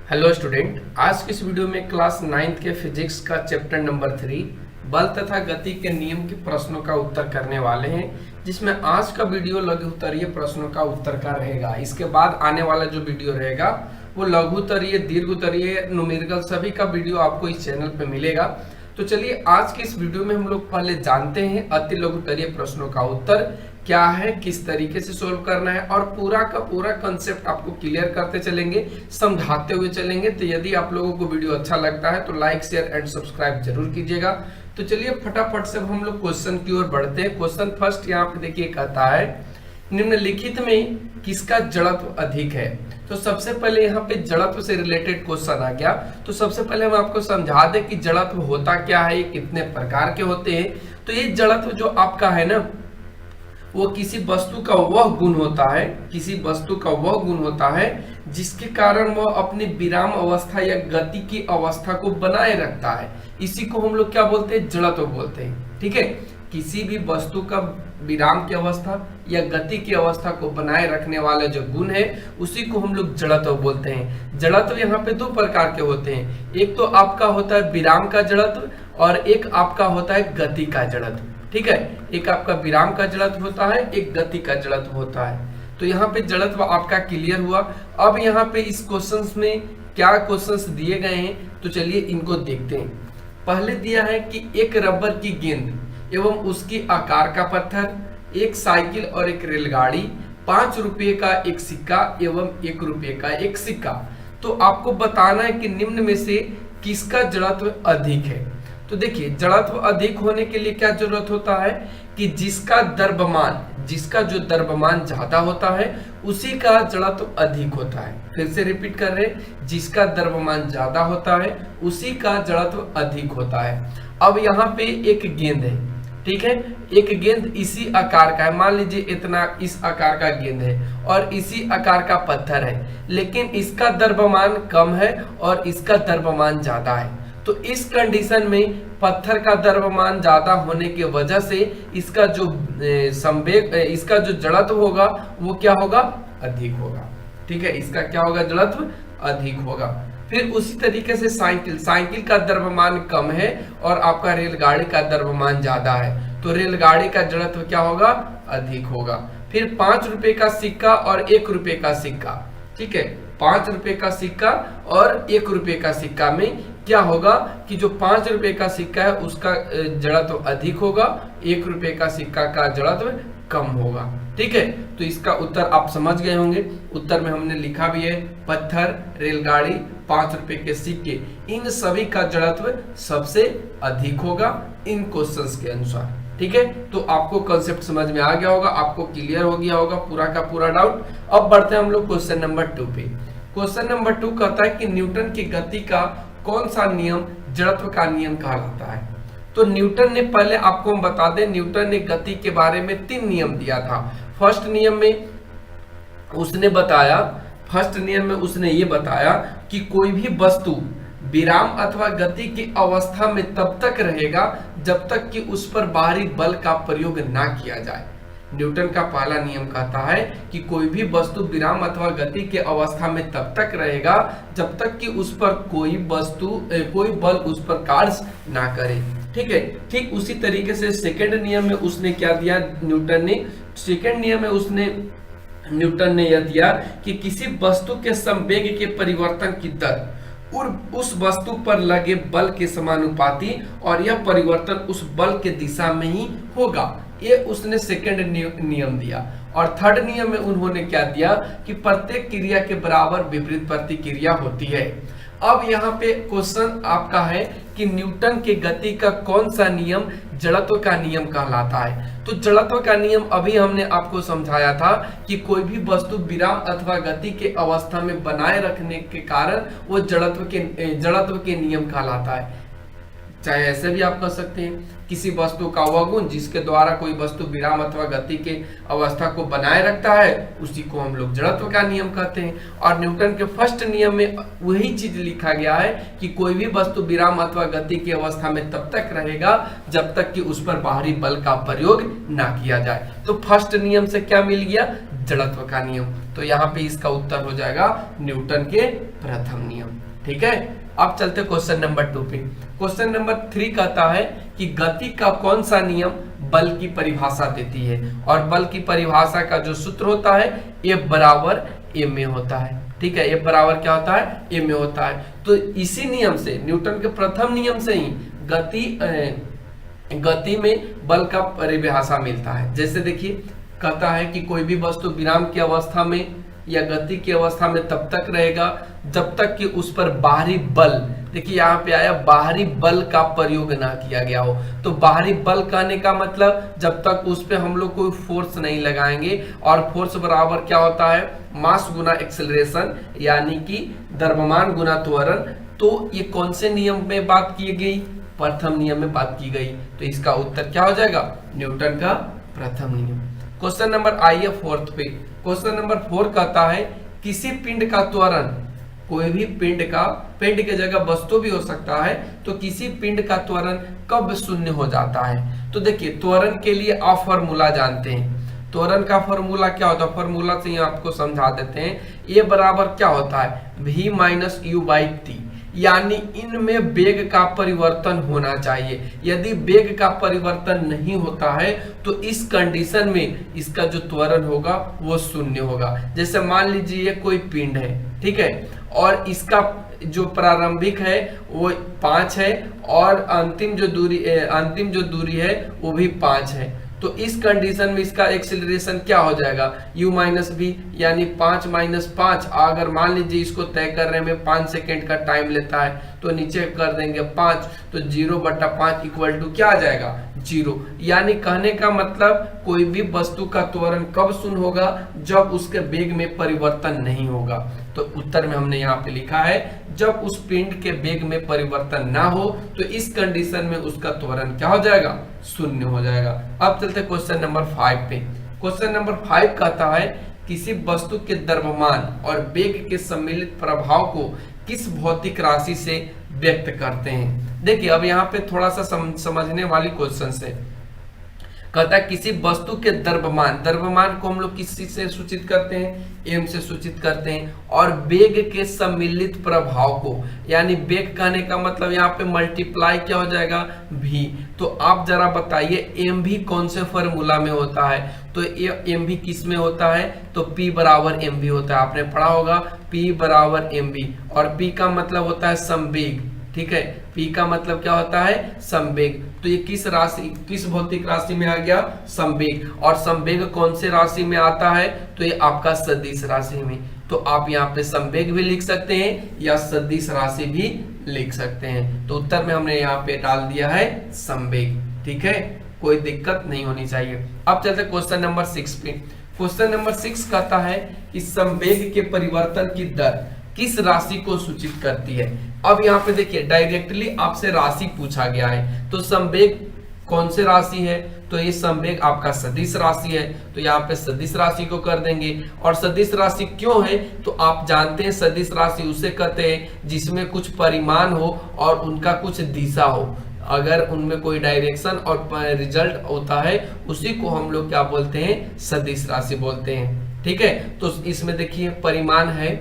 Hello student, आज की इस वीडियो में क्लास 9th के फिजिक्स का चैप्टर नंबर 3 बल तथा गति के नियम के प्रश्नों का उत्तर करने वाले हैं, जिसमें आज का वीडियो लघु उत्तरीय प्रश्नों का उत्तर का रहेगा। इसके बाद आने वाला जो वीडियो रहेगा वो लघु उत्तरीय, दीर्घ उत्तरीय, न्यूमेरिकल सभी का वीडियो आपको इस चैनल पे मिलेगा। तो चलिए आज के इस वीडियो में हम लोग पहले जानते हैं अति लघु उत्तरीय प्रश्नों का उत्तर क्या है, किस तरीके से सोल्व करना है, और पूरा का पूरा कंसेप्ट आपको क्लियर करते चलेंगे, समझाते हुए चलेंगे। तो यदि आप लोगों को वीडियो अच्छा लगता है तो लाइक, शेयर एंड सब्सक्राइब जरूर कीजिएगा। तो चलिए फटाफट से हम लोग क्वेश्चन की ओर बढ़ते हैं। क्वेश्चन फर्स्ट यहाँ पे देखिए कहता है, निम्नलिखित में किसका जड़त्व अधिक है। तो सबसे पहले यहाँ पे जड़त्व से रिलेटेड क्वेश्चन आ गया। तो सबसे पहले हम आपको समझा दें कि जड़त्व होता क्या है, ये कितने प्रकार के होते हैं। तो ये जड़त्व जो आपका है ना, वो किसी वस्तु का वह गुण होता है, किसी वस्तु का वह गुण होता है जिसके कारण वह अपनी विराम अवस्था या गति की अवस्था को बनाए रखता है। इसी को हम लोग क्या बोलते हैं, जड़त्व बोलते हैं। ठीक है, किसी भी वस्तु का विराम की अवस्था या गति की अवस्था को बनाए रखने वाला जो गुण है उसी को हम लोग जड़त्व बोलते हैं। जड़त्व यहाँ पे दो प्रकार के होते हैं, एक तो आपका होता है विराम का जड़त्व और एक आपका होता है गति का जड़त्व। ठीक है, एक आपका विराम का जड़त्व होता है, एक गति का जड़त्व होता है। तो यहाँ पे जड़त्व आपका क्लियर हुआ। अब यहाँ पे इस क्वेश्चंस में क्या क्वेश्चंस दिए गए हैं, तो चलिए इनको देखते हैं। पहले दिया है कि एक रबर की गेंद एवं उसकी आकार का पत्थर, एक साइकिल और एक रेलगाड़ी, 5 रुपये का एक सिक्का एवं 1 रुपये का एक सिक्का। तो आपको बताना है कि निम्न में से किसका जड़त्व अधिक है। तो देखिए, जड़त्व अधिक होने के लिए क्या जरूरत होता है कि जिसका जो द्रव्यमान ज्यादा होता है उसी का जड़त्व अधिक होता है। फिर से रिपीट कर रहे हैं, जिसका द्रव्यमान ज्यादा होता है उसी का जड़त्व अधिक होता है। अब यहाँ पे एक गेंद है, ठीक है, एक गेंद इसी आकार का है, मान लीजिए इतना इस आकार का गेंद है और इसी आकार का पत्थर है, लेकिन इसका द्रव्यमान कम है और इसका द्रव्यमान ज्यादा है। तो इस कंडीशन में पत्थर का द्रव्यमान ज्यादा होने की वजह से इसका जो संवेग, इसका जो जड़त्व होगा वो क्या होगा, अधिक होगा। ठीक है, इसका क्या होगा, जड़त्व अधिक होगा। फिर उसी तरीके से साइकिल का द्रव्यमान कम है और आपका रेलगाड़ी का द्रव्यमान ज्यादा है, तो रेलगाड़ी का जड़त्व क्या होगा, अधिक होगा। फिर 5 रुपए का सिक्का और 1 रुपए का सिक्का, ठीक है, 5 रुपए का सिक्का और 1 रुपए का सिक्का में क्या होगा कि जो 5 रुपए का सिक्का है उसका जड़त्व अधिक होगा, 1 रुपए का सिक्का का जड़त्व कम होगा। ठीक है, तो इसका उत्तर आप समझ गए होंगे। उत्तर में हमने लिखा भी है, पत्थर, रेलगाड़ी, 5 रुपए के सिक्के, इन सभी का जड़त्व सबसे अधिक होगा इन क्वेश्चंस के अनुसार। ठीक है, तो आपको कंसेप्ट समझ में आ गया होगा, आपको क्लियर हो गया होगा पूरा का पूरा डाउट। अब बढ़ते हैं हम लोग क्वेश्चन नंबर 2 पे। क्वेश्चन नंबर 2 कहता है कि न्यूटन की गति का कौन सा नियम जड़त्व का नियम कहलाता है। तो न्यूटन ने, पहले आपको हम बता दें, न्यूटन ने गति के बारे में 3 नियम दिया था। फर्स्ट नियम में उसने ये बताया कि कोई भी वस्तु विराम अथवा गति की अवस्था में तब तक रहेगा जब तक कि उस पर बाहरी बल का प्रयोग ना किया जाए। न्यूटन का पहला नियम कहता है कि कोई भी वस्तु विराम अथवा गति के अवस्था में तब तक रहेगा जब तक कि उस पर कोई बल उस पर कार्य ना करे। ठीक है, ठीक उसी तरीके से सेकंड नियम में उसने क्या दिया, न्यूटन ने यह दिया कि किसी वस्तु के संवेग के परिवर्तन की दर उस वस्तु पर लगे बल के समानुपाती और यह परिवर्तन उस बल के दिशा में ही होगा। ये उसने सेकंड नियम दिया। और थर्ड नियम में उन्होंने क्या दिया कि प्रत्येक क्रिया के बराबर विपरीत प्रतिक्रिया होती है। अब यहाँ पे क्वेश्चन आपका है कि न्यूटन के गति का कौन सा नियम जड़त्व का नियम कहलाता है। तो जड़त्व का नियम अभी हमने आपको समझाया था कि कोई भी वस्तु विराम अथवा गति के अवस्था में बनाए रखने के कारण वो जड़त्व के नियम कहलाता है। चाहे ऐसे भी आप कह सकते हैं, किसी वस्तु का वह गुण जिसके द्वारा कोई वस्तु विराम अथवा गति के अवस्था को बनाए रखता है उसी को हम लोग जड़त्व का नियम कहते हैं। और न्यूटन के फर्स्ट नियम में वही चीज लिखा गया है कि कोई भी वस्तु विराम अथवा गति की अवस्था में तब तक रहेगा जब तक कि उस पर बाहरी बल का प्रयोग ना किया जाए। तो फर्स्ट नियम से क्या मिल गया, जड़त्व का नियम। तो यहाँ पे इसका उत्तर हो जाएगा न्यूटन के प्रथम नियम। ठीक है, अब चलते क्वेश्चन नंबर 2 पे। क्वेश्चन नंबर 3 कहता है कि गति का कौन सा नियम बल की परिभाषा देती है, और बल की परिभाषा का जो सूत्र होता है F बराबर ma होता है। ठीक है, F बराबर क्या होता है, ma होता है। तो इसी नियम से, न्यूटन के प्रथम नियम से ही गति में बल का परिभाषा मिलता है। जैसे देखिए, कहता है कि कोई भी वस्तु विराम की अवस्था में या गति की अवस्था में तब तक रहेगा जब तक कि उस पर बाहरी बल, देखिए यहाँ पे आया बाहरी बल का प्रयोग ना किया गया हो। तो बाहरी बल कहने का मतलब जब तक उस पे हम लोग कोई फोर्स नहीं लगाएंगे, और फोर्स बराबर क्या होता है, मास गुना एक्सेलरेशन, यानी कि द्रव्यमान गुना त्वरण। तो ये कौन से नियम में बात की गई, प्रथम नियम में बात की गई। तो इसका उत्तर क्या हो जाएगा, न्यूटन का प्रथम नियम। क्वेश्चन नंबर आइए 4 पे। क्वेश्चन नंबर 4 कहता है किसी पिंड का त्वरण, कोई भी पिंड की जगह वस्तु भी हो सकता है, तो किसी पिंड का त्वरण कब शून्य हो जाता है। तो देखिए, त्वरण के लिए आप फॉर्मूला जानते हैं। त्वरण का फॉर्मूला क्या होता है, फॉर्मूला से आपको समझा देते हैं। ए बराबर क्या होता है, v minus you by T, यानी इनमें वेग का परिवर्तन होना चाहिए। यदि वेग का परिवर्तन नहीं होता है तो इस कंडीशन में इसका जो त्वरण होगा वो शून्य होगा। जैसे मान लीजिए कोई पिंड है, ठीक है, और इसका जो प्रारंभिक है वो 5 है, और अंतिम जो दूरी है वो भी 5 है। तो इस कंडीशन में इसका एक्सीलरेशन क्या हो जाएगा, u माइनस बी, यानी 5 माइनस 5। अगर मान लीजिए इसको तय करने में 5 सेकेंड का टाइम लेता है तो नीचे कर देंगे 5, तो 0/5 इक्वल टू क्या आ जाएगा, 0। यानी कहने का मतलब कोई भी वस्तु का त्वरण कब शून्य होगा, जब उसके वेग में परिवर्तन नहीं होगा। तो उत्तर में हमने यहाँ पे लिखा है जब उस पिंड के वेग में परिवर्तन ना हो तो इस कंडीशन में उसका त्वरण क्या हो जाएगा, शून्य हो जाएगा। अब चलते क्वेश्चन नंबर 5 पे। क्वेश्चन नंबर 5 कहता है किसी वस्तु के द्रव्यमान और वेग के सम्मिलित प्रभाव को किस भौतिक राशि से व्यक्त करते हैं। देखिए, अब यहाँ पे थोड़ा सा समझने वाली क्वेश्चन से कहता है किसी वस्तु के द्रव्यमान को हम लोग किस चीज से सूचित करते हैं, m से सूचित करते हैं, और वेग के सम्मिलित प्रभाव को, यानी वेग कहने का मतलब यहाँ पे मल्टीप्लाई क्या हो जाएगा, v। तो आप जरा बताइए m भी कौन से फॉर्मूला में होता है, तो m भी किस में होता है, तो p बराबर mv होता है। आपने पढ़ा होगा p बराबर mv, और p का मतलब होता है संवेग। ठीक है, P का मतलब क्या होता है, संवेग। तो ये किस भौतिक राशि में आ गया, संवेग। और संवेग कौन से राशि में आता है, तो ये आपका सदिश राशि में। तो आप यहाँ पे संवेग भी लिख सकते हैं या सदिश राशि भी लिख सकते हैं। तो उत्तर में हमने यहाँ पे डाल दिया है संवेग। ठीक है, कोई दिक्कत नहीं होनी चाहिए। अब चलते क्वेश्चन नंबर 6 पे। क्वेश्चन नंबर 6 कहता है कि संवेग के परिवर्तन की दर किस राशि को सूचित करती है। अब यहाँ पे देखिए, डायरेक्टली आपसे राशि पूछा गया है, तो संवेग कौन से राशि है, तो ये संवेग आपका सदिश राशि है। तो यहाँ पे सदिश राशि को कर देंगे। और सदिश राशि क्यों है, तो आप जानते हैं सदिश राशि उसे कहते हैं जिसमें कुछ परिमाण हो और उनका कुछ दिशा हो। अगर उनमें कोई डायरेक्शन और रिजल्ट होता है उसी को हम लोग क्या बोलते हैं, सदिश राशि बोलते हैं। ठीक है, तो इसमें देखिए परिमाण है,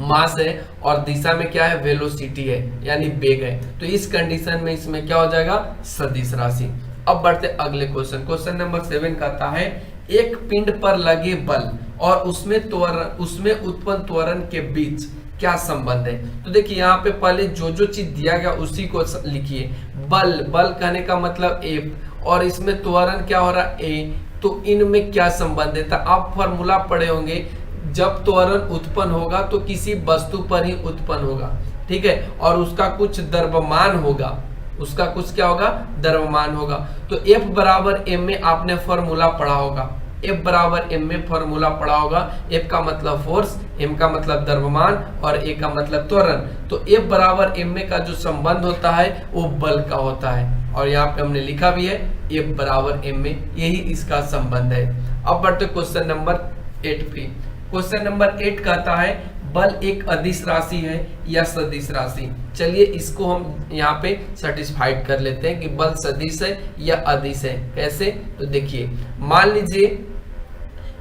मास है, और दिशा में क्या है, वेलोसिटी है, यानी वेग है। तो इस कंडीशन में इसमें क्या हो जाएगा, सदिश राशि। अब बढ़ते अगले क्वेश्चन। क्वेश्चन नंबर 7 कहता है एक पिंड पर लगे बल और उसमें उत्पन्न त्वरण के बीच क्या संबंध है। तो देखिए, यहाँ पे पहले जो चीज दिया गया उसी को लिखिए। बल कहने का मतलब F, और इसमें त्वरण क्या हो रहा है, A। तो इनमें क्या संबंध है, तो आप फॉर्मूला पढ़े होंगे, जब त्वरण उत्पन्न होगा तो किसी वस्तु पर ही उत्पन्न होगा। ठीक है, और उसका कुछ द्रव्यमान होगा, उसका कुछ क्या होगा, द्रव्यमान होगा। तो F बराबर m में आपने फॉर्मूला पढ़ा होगा, F बराबर m में फॉर्मूला पढ़ा होगा। F का मतलब फोर्स, m का मतलब द्रव्यमान, और A का मतलब त्वरण। तो F बराबर m में का जो संबंध होता है वो बल का होता है, और यहाँ पे हमने लिखा भी है F बराबर m में, यही इसका संबंध है। अब बढ़ते क्वेश्चन नंबर 8 पे। क्वेश्चन नंबर 8 कहता है बल एक अदिश राशि है या सदिश राशि। चलिए इसको हम यहाँ पे सेटिस्फाइड कर लेते हैं कि बल सदिश है या अदिश है। कैसे, तो देखिए मान लीजिए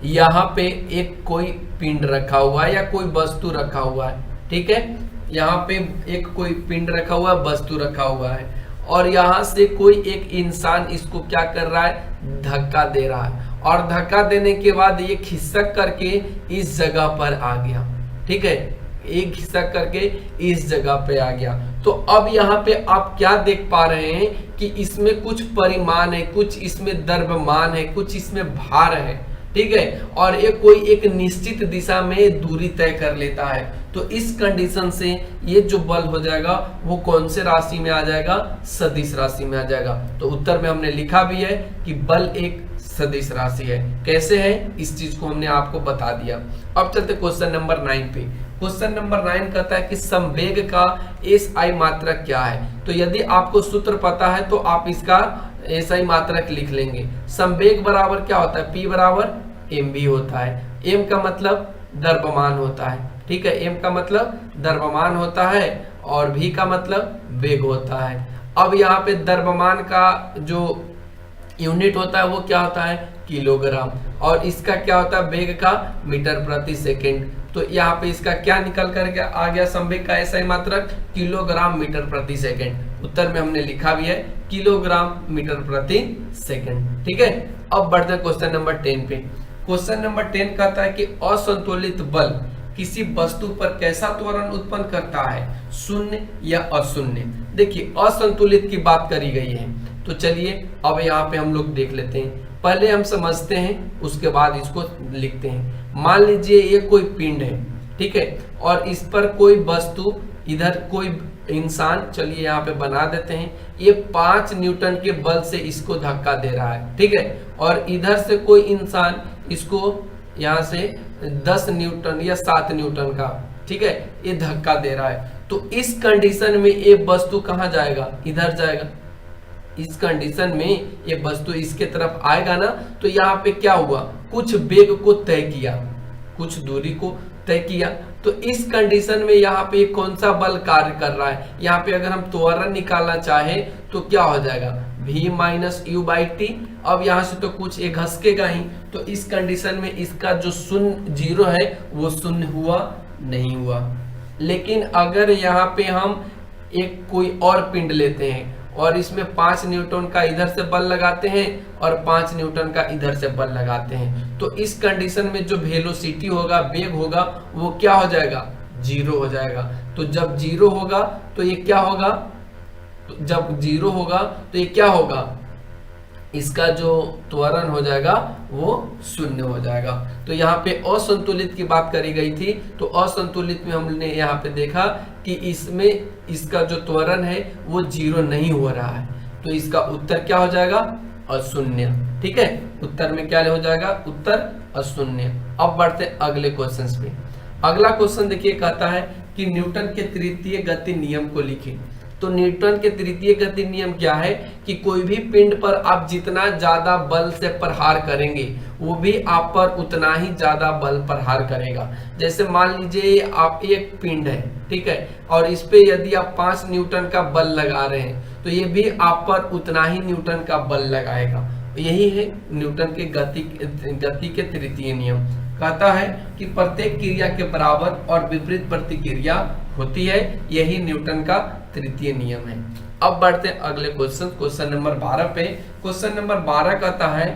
यहाँ पे एक कोई पिंड रखा हुआ है या कोई वस्तु रखा हुआ है, ठीक है, यहाँ पे एक कोई पिंड रखा हुआ है, वस्तु रखा हुआ है, और यहाँ से कोई एक इंसान इसको क्या कर रहा है, धक्का दे रहा है, और धक्का देने के बाद ये खिसक करके इस जगह पर आ गया, ठीक है, एक खिसक करके इस जगह पे आ गया। तो अब यहाँ पे आप क्या देख पा रहे हैं कि इसमें कुछ परिमाण है, कुछ इसमें द्रव्यमान है, कुछ इसमें भार है, ठीक है, और ये कोई एक निश्चित दिशा में दूरी तय कर लेता है। तो इस कंडीशन से ये जो बल हो जाएगा वो कौन से राशि में आ जाएगा, सदिश राशि में आ जाएगा। तो उत्तर में हमने लिखा भी है कि बल एक सदिश राशि है। कैसे है, इस चीज को हमने आपको बता दिया। अब चलते क्वेश्चन नंबर 9 पे। क्वेश्चन नंबर 9 कहता है कि संवेग का एसआई मात्रक क्या है। तो यदि आपको सूत्र पता है तो आप इसका एसआई मात्रक लिख लेंगे। संवेग बराबर क्या होता है, P बराबर mv होता है। m का मतलब द्रव्यमान होता है, ठीक है, m का मतलब द्रव्यमान होता है और v का मतलब वेग होता है। अब यहाँ पे द्रव्यमान का जो यूनिट होता है वो क्या होता है, किलोग्राम, और इसका क्या होता है, वेग का मीटर प्रति सेकेंड। तो यहाँ पे इसका क्या निकल कर आ गया, संवेग का एसआई मात्रक किलोग्राम मीटर प्रति सेकेंड। उत्तर में हमने लिखा भी है किलोग्राम मीटर प्रति सेकेंड, ठीक है। अब बढ़ते हैं क्वेश्चन नंबर 10 पे। क्वेश्चन नंबर 10 कहता है कि असंतुलित बल किसी वस्तु पर कैसा त्वरण उत्पन्न करता है, शून्य या अशून्य। देखिए असंतुलित की बात करी गई है, तो चलिए अब यहाँ पे हम लोग देख लेते हैं। पहले हम समझते हैं उसके बाद इसको लिखते हैं। मान लीजिए ये कोई पिंड है, ठीक है, और इस पर कोई वस्तु, इधर कोई इंसान, चलिए यहाँ पे बना देते हैं, ये 5 न्यूटन के बल से इसको धक्का दे रहा है, ठीक है, और इधर से कोई इंसान इसको यहाँ से 10 न्यूटन या 7 न्यूटन का, ठीक है, ये धक्का दे रहा है। तो इस कंडीशन में ये वस्तु कहाँ जाएगा, इधर जाएगा। इस कंडीशन में ये वस्तु इसके तरफ आएगा ना, तो यहाँ पे क्या हुआ, कुछ वेग को तय किया, कुछ दूरी को तय किया। तो इस कंडीशन में यहाँ पे कौन सा बल कार्य कर रहा है, यहाँ पे अगर हम त्वरण निकालना चाहे तो क्या हो जाएगा, v minus you by T. अब यहाँ से तो कुछ एक घसकेगा ही, तो इस कंडीशन में इसका जो शून्य 0 है वो शून्य हुआ नहीं हुआ। लेकिन अगर यहाँ पे हम एक कोई और पिंड लेते हैं और इसमें 5 न्यूटन का इधर से बल लगाते हैं और 5 न्यूटन का इधर से बल लगाते हैं, तो इस कंडीशन में जो वेलोसिटी होगा, वेग होगा, वो क्या हो जाएगा, 0 हो जाएगा। तो जब 0 होगा तो ये क्या होगा, जब 0 होगा तो ये क्या होगा, इसका जो त्वरण हो जाएगा वो 0 हो जाएगा। तो यहाँ पे असंतुलित की बात करी गई थी, तो असंतुलित में हमने यहाँ पे देखा कि इसमें इसका जो त्वरण है वो 0 नहीं हो रहा है, तो इसका उत्तर क्या हो जाएगा, अशून्य, ठीक है। उत्तर में क्या हो जाएगा, उत्तर अशून्य। अब बढ़ते अगले क्वेश्चन पे। अगला क्वेश्चन देखिए, कहता है कि न्यूटन के तृतीय गति नियम को लिखें। तो न्यूटन के तृतीय गति नियम क्या है कि कोई भी पिंड पर आप जितना ज्यादा बल से प्रहार करेंगे वो भी आप पर उतना ही ज्यादा बल प्रहार करेगा। जैसे मान लीजिए आप एक पिंड है, ठीक है, और इस पे यदि आप 5 न्यूटन का बल लगा रहे हैं तो ये भी आप पर उतना ही न्यूटन का बल लगाएगा। यही है न्यूटन के गति के तृतीय नियम। कहता है कि प्रत्येक क्रिया के बराबर और विपरीत प्रतिक्रिया होती है, यही न्यूटन का तृतीय नियम है। अब बढ़ते हैं अगले क्वेश्चन, क्वेश्चन नंबर 12 पे। क्वेश्चन नंबर 12 कहता है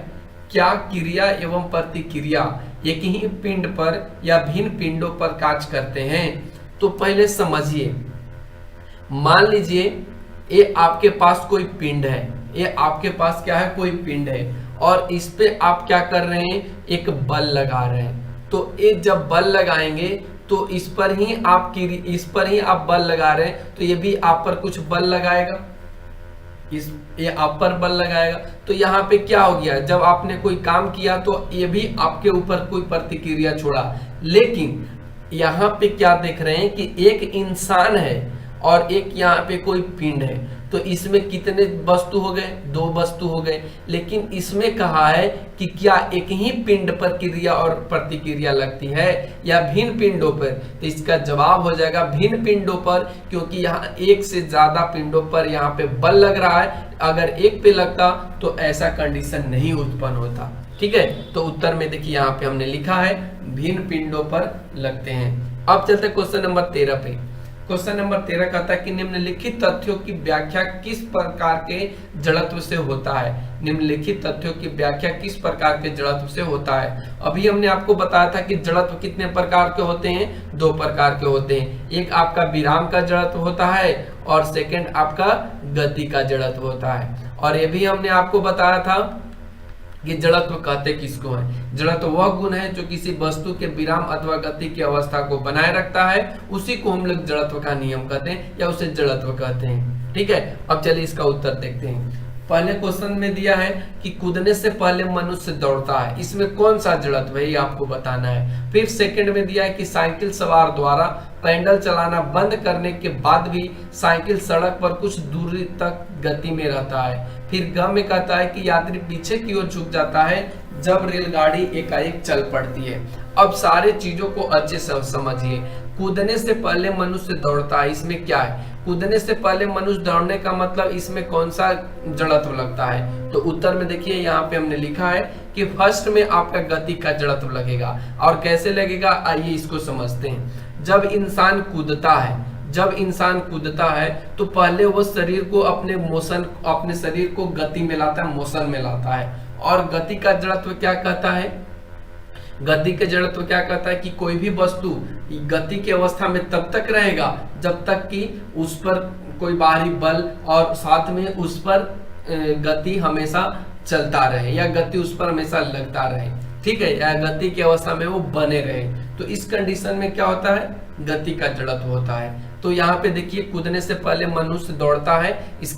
क्या क्रिया एवं प्रतिक्रिया एक ही पिंड पर या भिन्न पिंडों पर कार्य करते हैं। तो पहले समझिए, मान लीजिए ये आपके पास कोई पिंड है, ये आपके पास क्या है, कोई पिंड है, और इस पे आप क्या कर रहे हैं, एक बल लगा रहे हैं। तो ये जब बल लगाएंगे तो इस पर ही आप बल लगा रहे हैं, तो ये भी आप पर कुछ बल लगाएगा, ये आप पर बल लगाएगा। तो यहाँ पे क्या हो गया, जब आपने कोई काम किया तो ये भी आपके ऊपर कोई प्रतिक्रिया छोड़ा। लेकिन यहाँ पे क्या देख रहे हैं कि एक इंसान है और एक यहाँ पे कोई पिंड है, तो इसमें कितने वस्तु हो गए, 2 वस्तु हो गए। लेकिन इसमें कहा है कि क्या एक ही पिंड पर क्रिया और प्रतिक्रिया लगती है या भिन्न पिंडों पर। तो इसका जवाब हो जाएगा भिन्न पिंडों पर, क्योंकि यहाँ एक से ज्यादा पिंडों पर यहाँ पे बल लग रहा है। अगर एक पे लगता तो ऐसा कंडीशन नहीं उत्पन्न होता, ठीक है, तो उत्तर में देखिए यहाँ पे हमने लिखा है भिन्न पिंडों पर लगते हैं। अब चलते क्वेश्चन नंबर 13 पे। क्वेश्चन नंबर 13 कहता है कि निम्नलिखित तथ्यों की व्याख्या किस प्रकार के जड़त्व से होता है। निम्नलिखित तथ्यों की व्याख्या किस प्रकार के जड़त्व से होता है। अभी हमने आपको बताया था कि जड़त्व कितने प्रकार के होते हैं, 2 प्रकार के होते हैं। एक आपका विराम का जड़त्व होता है और सेकंड आपका गति का जड़त्व होता है। और ये भी हमने आपको बताया था कि जड़त्व कहते किसको है। जड़त्व वह गुण है जो किसी वस्तु के विराम अथवा गति की अवस्था को बनाए रखता है, उसी को हम लोग जड़त्व का नियम कहते हैं या उसे जड़त्व कहते हैं। ठीक है, अब चलिए इसका उत्तर देखते हैं। पहले क्वेश्चन में दिया है कि कूदने से पहले मनुष्य दौड़ता है, इसमें कौन सा जड़त्व है ये आपको बताना है। फिर सेकंड में दिया है कि साइकिल सवार द्वारा पैडल चलाना बंद करने के बाद भी साइकिल सड़क पर कुछ दूरी तक गति में रहता है। फिर ग में कहता है कि यात्री पीछे की ओर झुक जाता है जब रेलगाड़ी एकाएक चल पड़ती है। अब सारे चीजों को अच्छे से समझिए। कूदने से पहले मनुष्य दौड़ता है, इसमें क्या है। कूदने से पहले मनुष्य दौड़ने का मतलब इसमें कौन सा जड़त्व लगता है। तो उत्तर में देखिए यहाँ पे हमने लिखा है कि फर्स्ट में आपका गति का जड़त्व लगेगा। और कैसे लगेगा आइए इसको समझते हैं। जब इंसान कूदता है तो पहले वो शरीर को अपने शरीर को गति में लाता है, मोशन में लाता है। और गति का जड़त्व क्या कहता है, गति के जड़त्व क्या कहता है कि कोई भी वस्तु गति की अवस्था में तब तक रहेगा जब तक कि उस पर कोई बाहरी बल और साथ में उस पर गति हमेशा चलता रहे या गति उस पर हमेशा लगता रहे। ठीक है, या गति की अवस्था में वो बने रहे। तो इस कंडीशन में क्या होता है, गति का जड़त्व होता है। तो यहाँ पे देखिए कूदने से पहले मनुष्य दौड़ता है, इस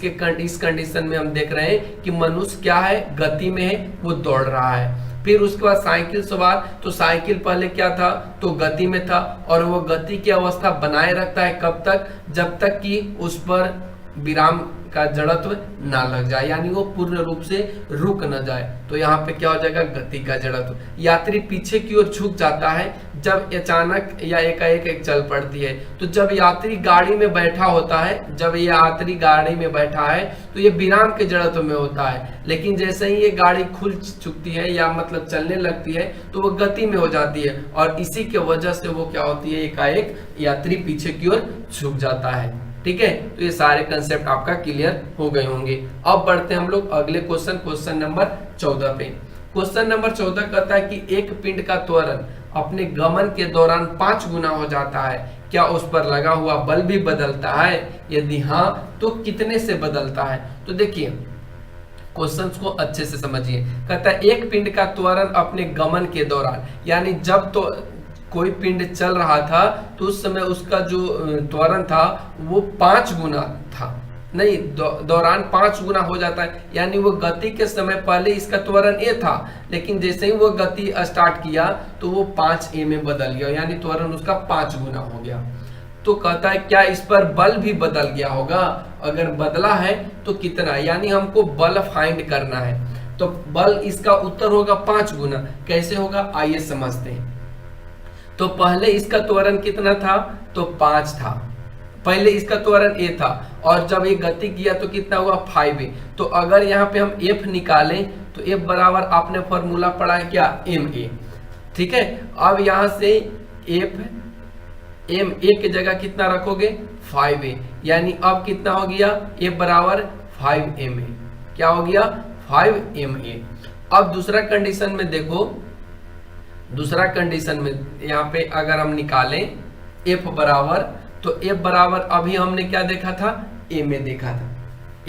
कंडीशन में हम देख रहे हैं कि मनुष्य क्या है, गति में है, वो दौड़ रहा है। फिर उसके बाद साइकिल सवार, तो साइकिल पहले क्या था, तो गति में था और वो गति की अवस्था बनाए रखता है कब तक, जब तक कि उस पर विराम का जड़त्व ना लग जाए, यानी वो पूर्ण रूप से रुक न जाए। तो यहाँ पे क्या हो जाएगा, गति का जड़त्व। यात्री पीछे की ओर झुक जाता है जब अचानक या एकाएक चल पड़ती है। तो जब यात्री गाड़ी में बैठा होता है, जब ये यात्री गाड़ी में बैठा है तो ये विराम के जड़त्व में होता है। लेकिन जैसे ही ये गाड़ी खुल चुकती है या मतलब चलने लगती है तो वो गति में हो जाती है और इसी के वजह से वो क्या होती है, एकाएक यात्री पीछे की ओर झुक जाता है। ठीक है, तो ये सारे कंसेप्ट आपका क्लियर हो गए होंगे। अब बढ़ते हैं हम लोग अगले क्वेश्चन नंबर 14 पे। क्वेश्चन नंबर 14 कहता है कि एक पिंड का त्वरण अपने गमन के दौरान 5 गुना हो जाता है, क्या उस पर लगा हुआ बल भी बदलता है, यदि हाँ तो कितने से बदलता है। तो देखिए क्वेश्चंस को अच्छे से समझिए। कहता है एक पिंड का त्वरण अपने गमन के दौरान, यानी जब तो कोई पिंड चल रहा था तो उस समय उसका जो त्वरण था वो 5 गुना था, नहीं दौरान 5 गुना हो जाता है। यानी वो गति के समय पहले इसका त्वरण ए था, लेकिन जैसे ही वो गति स्टार्ट किया तो वो 5a में बदल गया, यानी त्वरण उसका 5 गुना हो गया। तो कहता है क्या इस पर बल भी बदल गया होगा, अगर बदला है तो कितना, यानी हमको बल फाइंड करना है। तो बल इसका उत्तर होगा 5 गुना। कैसे होगा आइए समझते हैं। तो पहले इसका त्वरण कितना था, तो 5 था, पहले इसका त्वरण ए था और जब ये गति किया तो कितना हुआ 5a। तो अगर यहाँ पे हम f निकालें तो f बराबर आपने फॉर्मूला पढ़ा है क्या, ma। ठीक है, अब यहाँ से ma की जगह कितना रखोगे 5a, यानी अब कितना हो गया, f बराबर 5ma। क्या हो गया 5ma। अब दूसरा कंडीशन में देखो, दूसरा कंडीशन में यहाँ पे अगर हम निकालें f बराबर, तो f बराबर अभी हमने क्या देखा था, a में देखा था।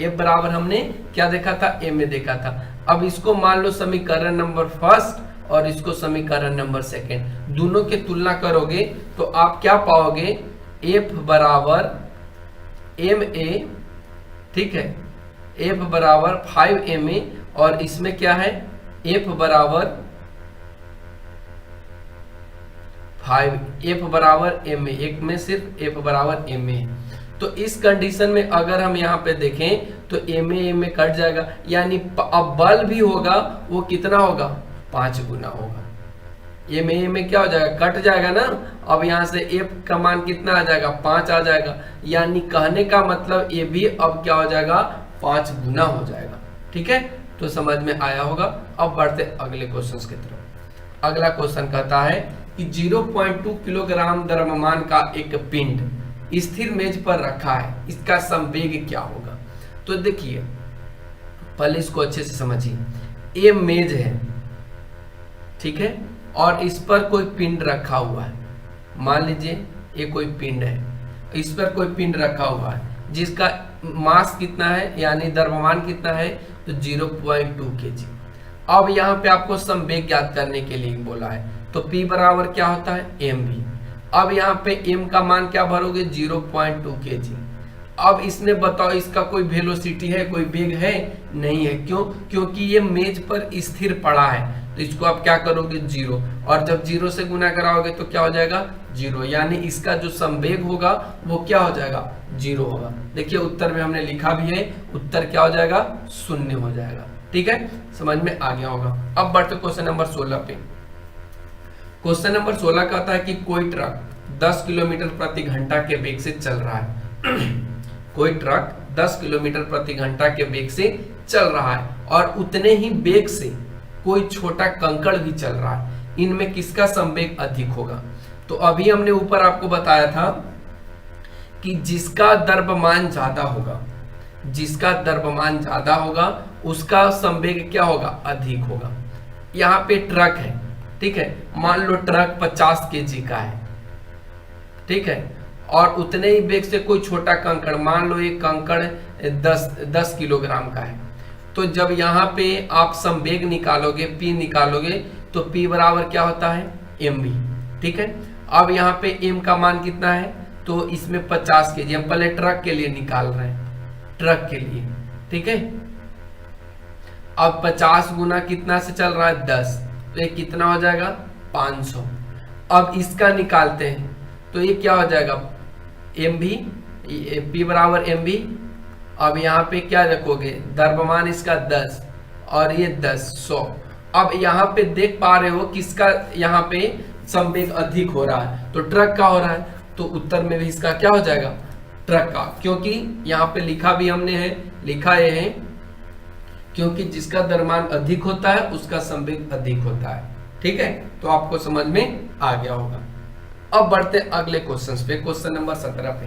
f बराबर हमने क्या देखा था, a में देखा था। अब इसको मान लो समीकरण नंबर फर्स्ट और इसको समीकरण नंबर सेकंड, दोनों की तुलना करोगे तो आप क्या पाओगे, f बराबर ma, ठीक है, f बराबर 5ma और इसमें क्या है, f बराबर 5, f बराबर ma, एक में सिर्फ f बराबर ma। तो इस कंडीशन में अगर हम यहाँ पे देखें तो ma कट जाएगा, यानी अब बल भी होगा वो कितना होगा, 5 गुना होगा। ma क्या हो जाएगा, कट जाएगा ना। अब यहाँ से f का मान कितना आ जाएगा, 5 आ जाएगा, यानी कहने का मतलब ये भी अब क्या हो जाएगा, 5 गुना हो जाएगा। ठीक है, तो समझ में आया होगा। अब बढ़ते अगले क्वेश्चन की तरफ। अगला क्वेश्चन कहता है कि 0.2 किलोग्राम द्रव्यमान का एक पिंड स्थिर मेज पर रखा है, इसका संवेग क्या होगा। तो देखिए पहले इसको अच्छे से समझिए। ये मेज है, ठीक है, और इस पर कोई पिंड रखा हुआ है। मान लीजिए ये कोई पिंड है, इस पर कोई पिंड रखा हुआ है जिसका मास कितना है यानी द्रव्यमान कितना है, तो 0.2 kg। अब यहाँ पे आपको संवेग ज्ञात करने के लिए बोला है, तो P बराबर क्या होता है mv। अब यहाँ पे m का मान क्या भरोगे 0.2 kg। अब इसमें बताओ इसका कोई वेलोसिटी है, कोई वेग है, नहीं है। क्यों? क्योंकि ये मेज पर स्थिर पड़ा है, तो इसको आप क्या करोगे 0, और जब 0 से गुना कराओगे तो क्या हो जाएगा 0, यानी इसका जो संवेग होगा वो क्या हो जाएगा 0 होगा। देखिए उत्तर में हमने लिखा भी है, उत्तर क्या हो जाएगा 0 हो जाएगा। ठीक है, समझ में आ गया होगा। अब बढ़ते क्वेश्चन नंबर 16 पे। क्वेश्चन नंबर 16 कहता है कि कोई ट्रक 10 किलोमीटर प्रति घंटा के वेग से चल रहा है कोई ट्रक 10 किलोमीटर प्रति घंटा के वेग से चल रहा है और उतने ही वेग से कोई छोटा कंकड़ भी चल रहा है, इनमें किसका संवेग अधिक होगा। तो अभी हमने ऊपर आपको बताया था कि जिसका द्रव्यमान ज्यादा होगा, जिसका द्रव्यमान ज्यादा होगा उसका संवेग क्या होगा अधिक होगा। यहाँ पे ट्रक है, ठीक है, मान लो ट्रक 50 kg का है, ठीक है, और उतने ही वेग से कोई छोटा कंकड़, मान लो एक कंकड़ 10 किलोग्राम का है, तो जब यहाँ पे आप संवेग निकालोगे P निकालोगे तो P बराबर क्या होता है mv। ठीक है, अब यहाँ पे m का मान कितना है, तो इसमें 50 kg, हम पहले ट्रक के लिए निकाल रहे हैं, ट्रक के लिए, ठीक है। अब 50 गुना कितना से चल रहा है 10, तो ये कितना हो जाएगा 500। अब इसका निकालते हैं तो ये क्या हो जाएगा mv, P बराबर mv। अब यहाँ पे क्या रखोगे द्रव्यमान इसका 10 और ये 10 100। अब यहाँ पे देख पा रहे हो किसका यहाँ पे संवेग अधिक हो रहा है, तो ट्रक का हो रहा है, तो उत्तर में भी इसका क्या हो जाएगा ट्रक का, क्योंकि यहाँ पे लिखा भी हमने है, लिखा ये है क्योंकि जिसका द्रव्यमान अधिक होता है उसका संवेग अधिक होता है। ठीक है, तो आपको समझ में आ गया होगा। अब बढ़ते अगले क्वेश्चन पे, क्वेश्चन नंबर 17 पे।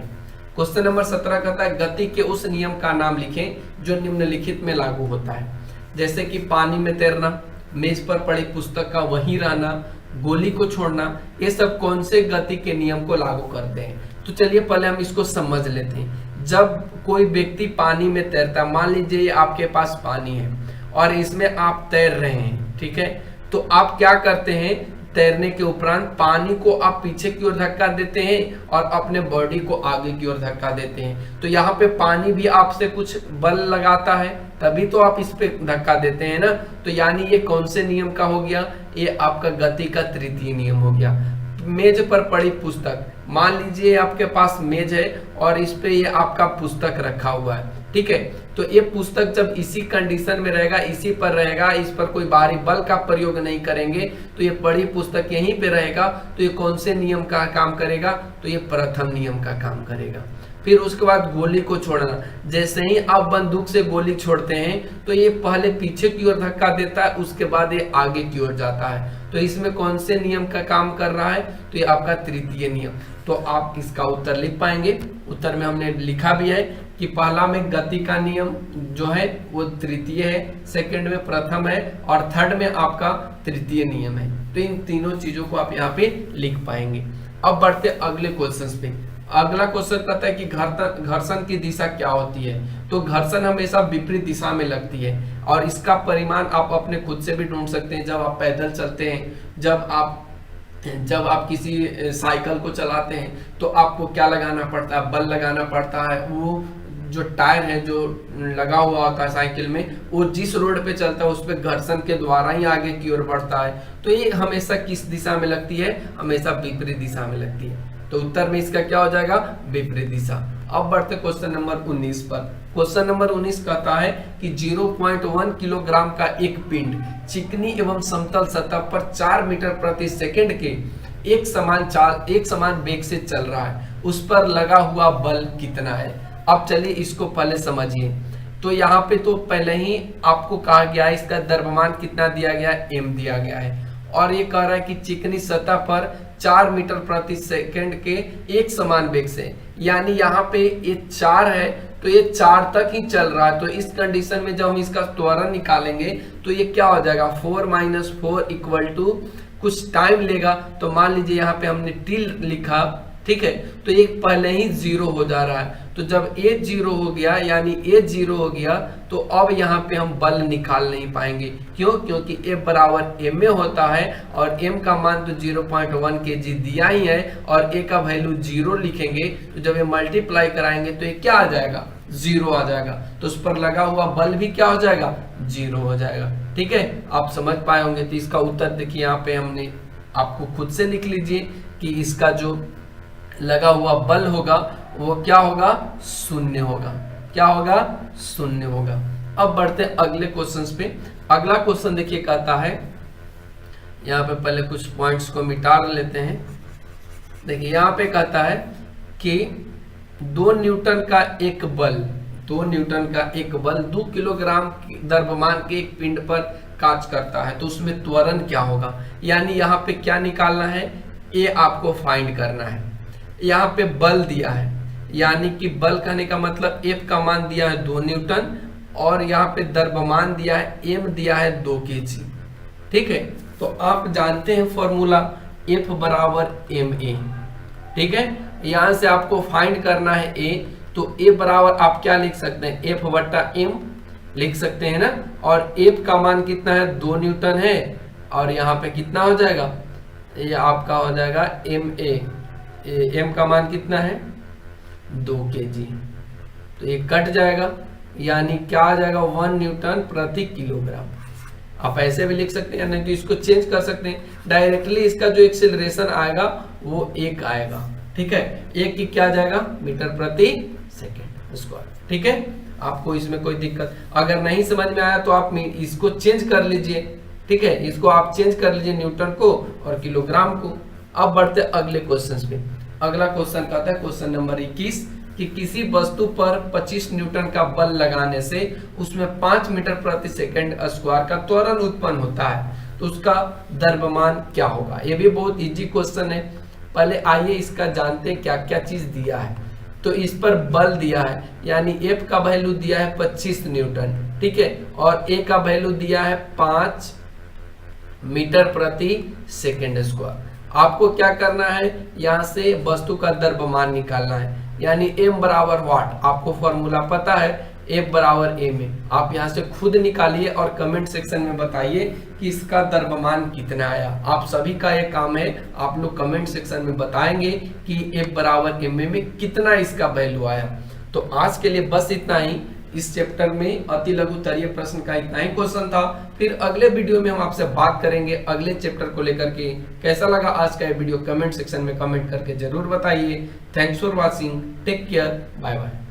क्वेश्चन नंबर 17 कहता है गति के उस नियम का नाम लिखें जो निम्नलिखित में लागू होता है, जैसे कि पानी में तैरना, मेज पर पड़ी पुस्तक का वहीं रहना, गोली को छोड़ना, ये सब कौन से गति के नियम को लागू करते हैं। तो चलिए पहले हम इसको समझ लेते हैं। जब कोई व्यक्ति पानी में तैरता है, मान लीजिए आपके पास पानी है और इसमें आप तैर रहे हैं, ठीक है, तो आप क्या करते हैं, तैरने के उपरांत पानी को आप पीछे की ओर धक्का देते हैं और अपने बॉडी को आगे की ओर धक्का देते हैं। तो यहाँ पे पानी भी आपसे कुछ बल लगाता है, तभी तो आप इस पे धक्का देते हैं ना। तो यानी ये कौन से नियम का हो गया, ये आपका गति का तृतीय नियम हो गया। मेज पर पड़ी पुस्तक, मान लीजिए आपके पास मेज है और इस पे ये आपका पुस्तक रखा हुआ है, ठीक है, तो ये पुस्तक जब इसी कंडीशन में रहेगा, इसी पर रहेगा, इस पर कोई बाहरी बल का प्रयोग नहीं करेंगे, तो ये पड़ी पुस्तक यहीं पे रहेगा, तो ये कौन से नियम का काम करेगा, तो ये प्रथम नियम का काम करेगा। फिर उसके बाद गोली को छोड़ना, जैसे ही आप बंदूक से गोली छोड़ते हैं तो ये पहले पीछे की ओर धक्का देता है, उसके बाद ये आगे की ओर जाता है, तो इसमें कौन से नियम का काम कर रहा है, तो ये आपका तृतीय नियम। तो आप इसका उत्तर लिख पाएंगे। उत्तर में हमने लिखा भी है कि पहला में गति का नियम जो है वो तृतीय है, सेकंड में प्रथम है और थर्ड में आपका तृतीय नियम है। तो इन तीनों चीजों को आप यहाँ पे लिख पाएंगे। अब बढ़ते अगले क्वेश्चन पे। अगला क्वेश्चन कहता है कि घर्षण की दिशा क्या होती है। तो घर्षण हमेशा विपरीत दिशा में लगती है और इसका परिमाण आप अपने खुद से भी ढूंढ सकते हैं। जब आप पैदल चलते हैं, जब आप किसी साइकिल को चलाते हैं तो आपको क्या लगाना पड़ता है, बल लगाना पड़ता है। वो जो टायर है जो लगा हुआ होता है साइकिल में, वो जिस रोड पे चलता है उस पे घर्षण के द्वारा ही आगे की ओर बढ़ता है। तो ये हमेशा किस दिशा में लगती है, हमेशा विपरीत दिशा में लगती है। तो उत्तर में इसका क्या हो जाएगा, विपरीत दिशा। अब बढ़ते क्वेश्चन नंबर 19 पर। क्वेश्चन नंबर 19 कहता है कि 0.1 किलोग्राम का एक पिंड चिकनी एवं समतल सतह पर 4 मीटर प्रति सेकंड के एक समान वेग से चल रहा है, उस पर लगा हुआ बल कितना है। अब चलिए इसको पहले समझिए। तो यहाँ पे तो पहले ही आपको कहा गया है इसका द्रव्यमान कितना दिया गया है, m दिया गया है। और ये कह रहा है कि चिकनी सतह पर 4 मीटर प्रति सेकंड के एक समान वेग से, यानी यहाँ पे ये 4 है तो ये 4 तक ही चल रहा है। तो इस कंडीशन में जब हम इसका त्वरण निकालेंगे तो ये क्या हो जाएगा, 4 - 4 इक्वल टू कुछ टाइम लेगा। तो मान लीजिए यहाँ पे हमने टी लिखा, ठीक है, तो ये पहले ही 0 हो जा रहा है। तो जब a 0 हो गया यानी a 0 हो गया तो अब यहाँ पे हम बल निकाल नहीं पाएंगे। क्यों? क्योंकि F बराबर m में होता है और m का मान तो 0.1 kg दिया ही है और a का वैल्यू 0 लिखेंगे। तो जब ये मल्टीप्लाई कराएंगे तो ये क्या आ जाएगा, 0 आ जाएगा। तो उस पर लगा हुआ बल भी क्या हो जाएगा, 0 हो जाएगा। ठीक है, आप समझ पाए होंगे। तो इसका उत्तर देखिए यहाँ पे हमने, आपको खुद से लिख लीजिए कि इसका जो लगा हुआ बल होगा वो क्या होगा, 0 होगा। क्या होगा, 0 होगा। अब बढ़ते हैं अगले क्वेश्चन पे। अगला क्वेश्चन देखिए कहता है, यहाँ पे पहले कुछ पॉइंट्स को मिटा लेते हैं। देखिए यहाँ पे कहता है कि 2 न्यूटन का एक बल 2 किलोग्राम द्रव्यमान के एक पिंड पर कार्य करता है, तो उसमें त्वरण क्या होगा। यानी यहाँ पे क्या निकालना है, ये आपको फाइंड करना है। यहाँ पे बल दिया है, यानी कि बल कहने का मतलब F का मान दिया है 2 न्यूटन और यहाँ पे द्रव्यमान दिया है M दिया है 2 kg। ठीक है, तो आप जानते हैं फॉर्मूला F बराबर ma। ठीक है, यहाँ से आपको फाइंड करना है A, तो A बराबर आप क्या लिख सकते हैं, F बटा M लिख सकते हैं ना। और F का मान कितना है, 2 न्यूटन है और यहाँ पे कितना हो जाएगा, ये आपका हो जाएगा ma। M का मान कितना है, 2 kg। तो ये कट जाएगा, यानी क्या आ जाएगा, 1 न्यूटन प्रति किलोग्राम। आप ऐसे भी लिख सकते हैं, नहीं तो इसको चेंज कर सकते हैं डायरेक्टली। इसका जो एक्सेलरेशन आएगा वो 1 आएगा। ठीक है, 1 की क्या जाएगा, मीटर प्रति सेकेंड स्क्वायर। ठीक है, आपको इसमें कोई दिक्कत अगर नहीं समझ में आया तो आप इसको चेंज कर लीजिए। ठीक है, इसको आप चेंज कर लीजिए न्यूटन को और किलोग्राम को। अब बढ़ते अगले क्वेश्चन पे। अगला क्वेश्चन कहता है क्वेश्चन नंबर 21 कि किसी वस्तु पर 25 न्यूटन का बल लगाने से उसमें 5 मीटर प्रति सेकंड स्क्वायर का त्वरण उत्पन्न होता है, तो उसका द्रव्यमान क्या होगा। ये भी बहुत इजी क्वेश्चन है। पहले आइए इसका जानते हैं क्या क्या चीज दिया है। तो इस पर बल दिया है, यानी F का वैल्यू दिया है 25 न्यूटन। ठीक है, और A का वैल्यू दिया है 5 मीटर प्रति सेकेंड स्क्वायर। आपको क्या करना है, यहाँ से वस्तु का द्रव्यमान निकालना है, यानी m बराबर वाट। आपको फॉर्मूला पता है, F बराबर m है। आप यहाँ से खुद निकालिए और कमेंट सेक्शन में बताइए कि इसका द्रव्यमान कितना आया। आप सभी का ये काम है, आप लोग कमेंट सेक्शन में बताएंगे कि F बराबर m में कितना इसका वैल्यू आया। तो आज के लिए बस इतना ही। इस चैप्टर में अति लघु तरीय प्रश्न का इतना ही क्वेश्चन था। फिर अगले वीडियो में हम आपसे बात करेंगे अगले चैप्टर को लेकर के। कैसा लगा आज का ये वीडियो कमेंट सेक्शन में कमेंट करके जरूर बताइए। Thanks for watching, take care, bye bye.